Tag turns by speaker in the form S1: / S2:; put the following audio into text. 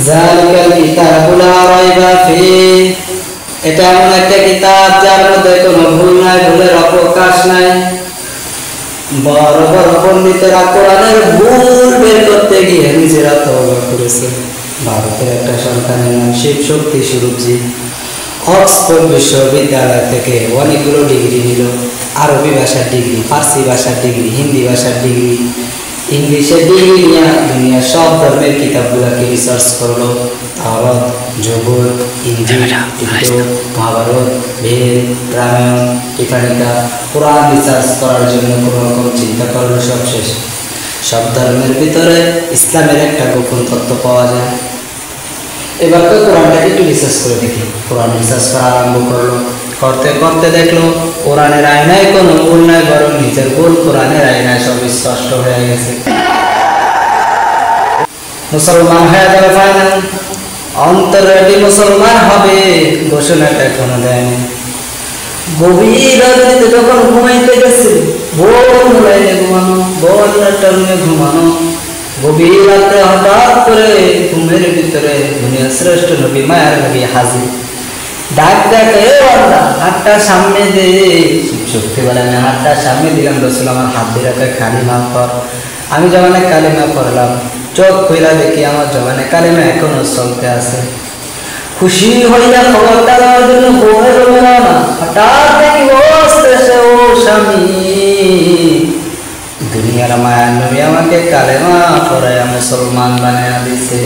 S1: যালিকাল কিতাবুল লা রাইবা ফীহি, এটা এমন একটা কিতাব যার মধ্যে কোনো ভুল নাই, ভুলের অবকাশ নাই। বড় বড় পণ্ডিতেরা কোরআনের ভুল বের করতে গিয়ে নিজেরা তওবা করেছে। ভারতের একটা সন্তানের নাম শিব শক্তি স্বরূপজি অক্সফোর্ড বিশ্ববিদ্যালয় থেকে অনেকগুলো ডিগ্রি নিল। আরবি ভাষার ডিগ্রি, ফার্সি ভাষার ডিগ্রি, হিন্দি ভাষার ডিগ্রি, ইংলিশের ডিগ্রি নিয়ে দুনিয়ার সব ধর্মের কিতাবগুলোকে রিসার্চ করলো। তাওরাত, জবুর, ইনজিল, মহাভারত, বেদ, রামায়ণ, টিকানিকা, কোরআন রিসার্চ করার জন্য কোনো রকম চিন্তা করলো, সব শেষ। সব ধর্মের ভিতরে ইসলামের একটা গোপন তত্ত্ব পাওয়া যায়। এবার তো কোরআনটাকে একটু রিসার্চ করে দেখি। কোরআন রিসার্চ করা আরম্ভ করলো। করতে করতে দেখলো কোরআনের আয়নায় কোনো ভুল নাই, বরং নিজের ভুল কোরআনের আয়নায় সব স্পষ্ট হয়ে গেছে। মুসলমান হয়ে যাবে ফাইনাল, অন্তরে মুসলমান হবে, ঘোষণাটা এখনো দেয়নি। গভীর রাতে যখন ঘুমাইতে গেছে, বোন লাইনে ঘুমানো, বোন টার্মে ঘুমানো, গভীর রাতে হঠাৎ করে ঘুমের ভিতরে দুনিয়ার শ্রেষ্ঠ নবী, মায়ের নবী হাজির। ডাক ডাকে, হাতটা সামনে দে। শক্তি বলে আমি হাতটা সামনে দিলাম, রসুল আমার হাত দিয়ে রাখে কালিমা পড়। আমি জমানে কালিমা পড়লাম, চোখ খুইলা দেখি আমার জমানে কালিমা এখনো চলতে আছে। খুশি হইয়া খবরটা দেওয়ার জন্য বউয়ের রুমে রওনা। হঠাৎ দেখি ও আসতেছে, ও স্বামী, দুনিয়ার মায়ার নবী আমাকে কালেমা পড়াইয়া মুসলমান বানিয়ে দিছে।